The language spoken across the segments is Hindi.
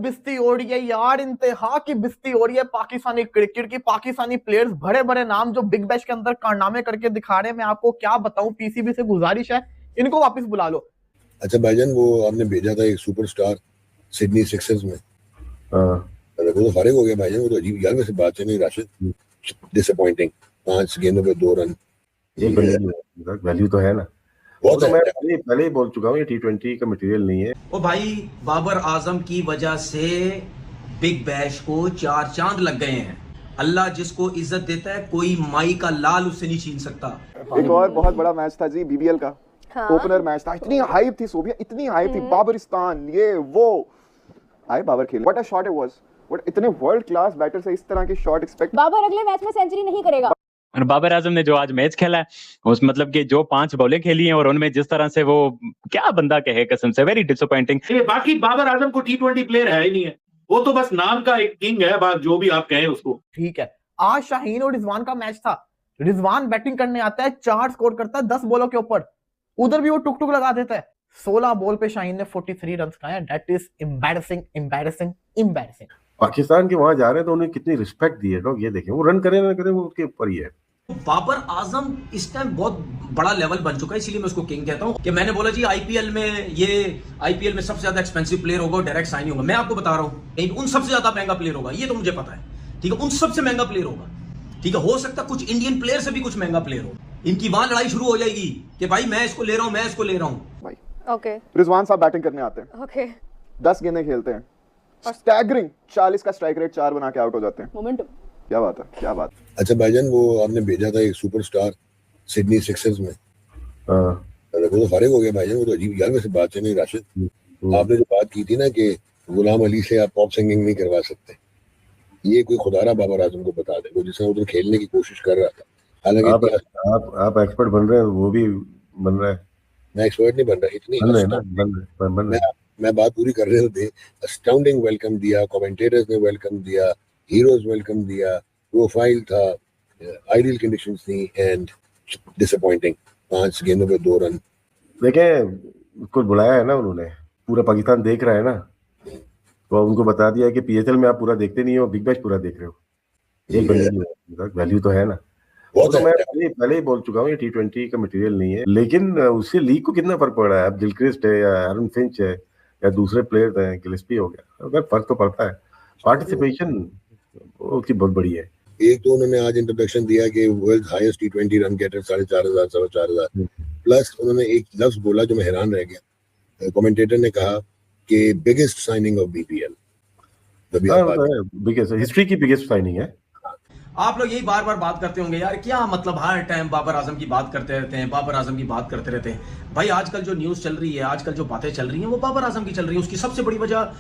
बिस्ती हो रही है यार, इंतहा की बिस्ती हो रही है पाकिस्तानी क्रिकेट की। पाकिस्तानी प्लेयर्स बड़े बड़े नाम जो बिग बैश के अंदर कारनामे करके दिखा रहे हैं, मैं आपको क्या बताऊं। पीसीबी से गुजारिश है, इनको वापस बुला लो। अच्छा भाईजान, वो आपने भेजा था एक सुपरस्टार सिडनी सिक्सर्स में, वो तो फारिग हो गया भाईजान। वो तो अजीब यार, वैसे बात है नहीं राशिद, डिसअपॉइंटिंग। 5 गेंदों पे 2 रन, एक बंदे वैल्यू तो है ना। बहुत तो है। मैं पहले ही बोल चुका हूँ, ये T20 का मटेरियल नहीं है। ओ भाई, बाबर आजम की वजह से बिग बैश को 4 चांद लग गए हैं। अल्लाह जिसको इज्जत देता है, कोई माई का लाल उससे नहीं छीन सकता। एक और बहुत बड़ा मैच था जी, बीबीएल का ओपनर मैच था। इतनी हाइप थी सोबिया, इतनी हाइप थी, बाबरिस्तान ये वो आए बाबर खेल। What a shot it was, what इतने वर्ल्ड क्लास बैटर से इस तरह के शॉट एक्सपेक्ट। बाबर अगले मैच में सेंचुरी नहीं करेगा। और बाबर आजम ने जो आज मैच खेला है, उस मतलब कि जो 5 बॉलें खेली हैं और उनमें जिस तरह से वो, क्या बंदा कहे कसम से, वेरी डिसअपॉइंटिंग। बाकी बाबर आजम को T20 प्लेयर है ही नहीं है, वो तो बस नाम का एक किंग है, बात जो भी आप कहें उसको। ठीक है, आज शाहीन और रिजवान का मैच था। रिजवान बैटिंग करने आता है, 4 स्कोर करता है 10 बॉलों के ऊपर। उधर भी वो टुक टुक लगा देता है। 16 बॉल पे शाहीन ने 43 रन खाए। That is embarrassing, embarrassing, embarrassing. Pakistan के वहां जा रहे हैं तो उन्हें कितनी रिस्पेक्ट दी है लोग, ये देखें। वो रन करे ना करे, वो उसके ऊपर ही है। बाबर आजम इस टाइम बहुत बड़ा लेवल बन चुका है, इसीलिए मैं उसको किंग कहता हूं। कि मैंने बोला जी आईपीएल में सबसे ज्यादा एक्सपेंसिव प्लेयर होगा, डायरेक्ट साइन होगा। मैं आपको बता रहा हूं, उन सबसे ज्यादा महंगा प्लेयर होगा, ये तो मुझे पता है। ठीक है, उन सबसे महंगा प्लेयर होगा। ठीक है, हो सकता है कुछ इंडियन प्लेयर से भी कुछ महंगा प्लेयर हो। इनकी वहां लड़ाई शुरू हो जाएगी कि भाई मैं इसको ले रहा हूं, मैं इसको ले रहा हूं। भाई ओके, रिजवान साहब बैटिंग करने आते हैं, ओके, 10 गेंदें खेलते हैं, स्टैगरिंग 40 का स्ट्राइक रेट, 4 बना के आउट हो जाते हैं। मोमेंटम, क्या बात है, क्या बात। अच्छा भाईजान, वो आपने भेजा था एक सुपरस्टार सिडनी सिक्सर्स में, वो तो फारिग हो गया भाईजान। वो तो अजीब यार, वैसे बात है नहीं राशिद, आपने जो बात की थी ना कि गुलाम अली से आप पॉप सिंगिंग नहीं करवा सकते, ये कोई खुदारा बाबर आजम को बता दे, वो जिसने उधर खेलने की कोशिश कर रहा था। हालांकि आप एक्सपर्ट बन रहे हैं, वो भी बन रहा है। मैं एक्सपर्ट नहीं बन रहा, इतनी बन रहे। मैं बात पूरी कर रहे थे। अस्टाउंडिंग वेलकम दिया, कमेंटेटर्स ने वेलकम दिया, हीरोज वेलकम दिया, प्रोफाइल था, आइडियल कंडीशंस थी, एंड डिसअपॉइंटिंग। 5 गेंदों पे 2 रन। देखें, उसको बुलाया है ना उन्होंने, पूरा पाकिस्तान देख रहा है ना, तो उनको बता दिया कि PSL में आप पूरा देखते नहीं हो, बिग बैश पूरा देख रहे हो। एक बंदे वैल्यू तो है ना। तो मैं पहले ही बोल चुका हूँ, ये T20 का मटेरियल नहीं है। लेकिन उससे लीग को कितना फर्क पड़ रहा है? अब गिलक्रिस्ट है या एरन फिंच है या दूसरे प्लेयर हैं, गिलेस्पी हो गया, अगर फर्क तो पड़ता है। पार्टिसिपेशन उसकी बहुत बड़ी है। एक तो उन्होंने आज इंट्रोडक्शन दिया कि world highest T20 run getter 4,500 4,500, plus उन्होंने एक लफ्ज बोला जो मैं हैरान रह गया। कमेंटेटर ने कहा कि biggest signing off BPL, biggest history की बिगेस्ट साइनिंग है। आप लोग यही बार बार बात करते होंगे यार, क्या मतलब हर टाइम बाबर आजम की बात करते रहते हैं, बाबर आजम की बात करते रहते हैं। भाई आजकल जो न्यूज चल रही है, आजकल जो बातें चल रही हैं, वो बाबर आजम की चल रही है। उसकी सबसे बड़ी वजह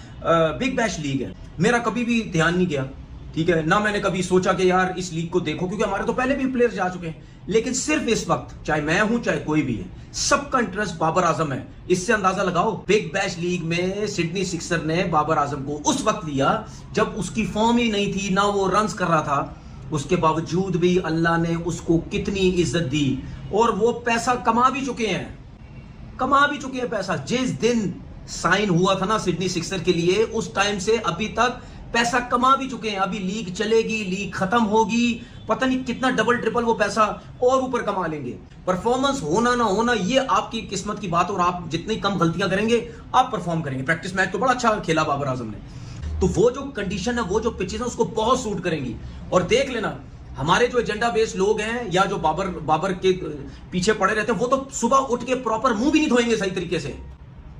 बिग बैश लीग है। मेरा कभी भी ध्यान नहीं गया, ठीक है ना, मैंने कभी सोचा कि यार इस लीग को देखो, क्योंकि हमारे तो पहले भी प्लेयर जा चुके हैं। लेकिन सिर्फ इस वक्त, चाहे मैं हूं चाहे कोई भी है, सबका इंटरेस्ट बाबर आजम है। इससे अंदाजा लगाओ, बिग बैश लीग में सिडनी सिक्सर ने बाबर आजम को उस वक्त लिया जब उसकी फॉर्म ही नहीं थी, ना वो रन्स कर रहा था। उसके बावजूद भी अल्लाह ने उसको कितनी इज्जत दी, और वो पैसा कमा भी चुके हैं पैसा। जिस दिन साइन हुआ था ना सिडनी सिक्सर के लिए, उस टाइम से अभी तक पैसा कमा भी चुके हैं। अभी लीग चलेगी, लीग खत्म होगी, पता नहीं कितना डबल ट्रिपल वो पैसा और ऊपर कमा लेंगे। परफॉर्मेंस होना ना होना ये आपकी किस्मत की बात, और आप जितनी कम गलतियां करेंगे आप परफॉर्म करेंगे। प्रैक्टिस मैच तो बड़ा अच्छा खेला बाबर आजम ने, तो वो जो कंडीशन है, वो जो पिचेस है, उसको बहुत सूट करेंगी। और देख लेना, हमारे जो एजेंडा बेस्ड लोग हैं या जो बाबर के पीछे पड़े रहते हैं, वो तो सुबह उठ के प्रॉपर मुंह भी नहीं धोएंगे सही तरीके से।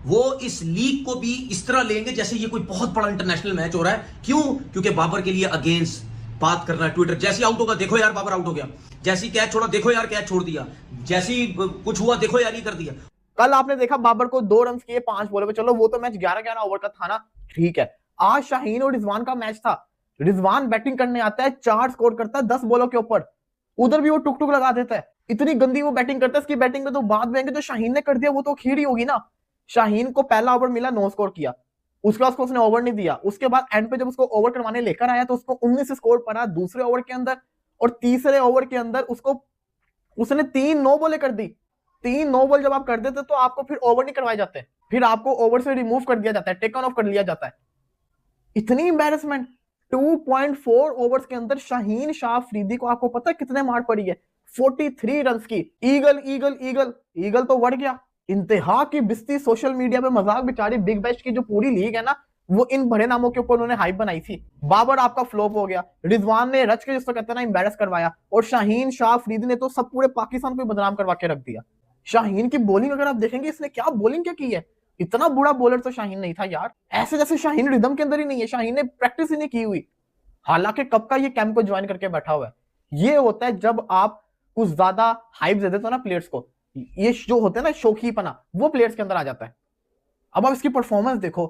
वो इस लीग को भी इस तरह लेंगे जैसे ये कोई बहुत बड़ा इंटरनेशनल मैच हो रहा है। क्यों? क्योंकि बाबर के लिए अगेंस्ट बात करना है। ट्विटर जैसे आउट होगा, देखो यार बाबर आउट हो गया, जैसी कैच छोड़ा, देखो यार कैच छोड़ दिया, जैसी कुछ हुआ, देखो यार ये कर दिया। कल आपने देखा बाबर को 2 रन किए 5 बॉलों पे, चलो वो तो मैच 11-11 ओवर का था ना, ठीक है। आज शाहीन और रिजवान का मैच था। रिजवान बैटिंग करने आता है, 4 स्कोर करता है 10 बॉलों के ऊपर। उधर भी वो टुक टुक लगा देता है। इतनी गंदी वो बैटिंग करता है, इसकी बैटिंग में तो बात में जो शाहीन ने कर दिया वो तो खीर ही होगी ना। शाहीन को पहला ओवर मिला, 9 स्कोर किया, उसके बाद उसने ओवर नहीं दिया। उसके बाद एंड पे जब उसको ओवर करवाने लेकर आया तो उसको 19 स्कोर पड़ा दूसरे ओवर के अंदर, और तीसरे ओवर के अंदर उसने 3 नो बॉलें कर दी। 3 नो बॉल जब आप कर देते तो आपको फिर ओवर नहीं करवाए जाते, फिर आपको ओवर से रिमूव कर दिया जाता है, टेक ऑन ऑफ कर लिया जाता है। इतनी एम्बैरेसमेंट। 2.4 ओवर्स के अंदर शाहीन शाह अफरीदी को आपको पता है कितने मार पड़ी है? 43 रन की। ईगल ईगल ईगल ईगल तो बढ़ गया। इंतहा की बिस्ती सोशल मीडिया पे मजाक। बेचारी बिग बैश की जो पूरी लीग है ना, वो इन बड़े नामों के ऊपर उन्होंने हाइप बनाई थी। बाबर आपका फ्लॉप हो गया, रिजवान ने रच के जिसको कहते हैं ना एम्बैरस करवाया, और शाहीन शाह अफरीदी ने तो सब पूरे पाकिस्तान को बदनाम करवा के रख दिया। शाहीन की बॉलिंग अगर आप देखेंगे, इसने क्या बॉलिंग क्या की है। इतना बुरा बॉलर तो शाहीन नहीं था यार। ऐसे जैसे शाहीन रिदम के अंदर ही नहीं है, शाहीन ने प्रैक्टिस ही नहीं की हुई, हालांकि कब का ये कैंप को ज्वाइन करके बैठा हुआ है। ये होता है जब आप कुछ ज्यादा हाइप दे देते हो ना प्लेयर्स को, ये जो होता है ना शौकीपना, वो प्लेयर्स के अंदर आ जाता है। अब आप इसकी परफॉर्मेंस देखो,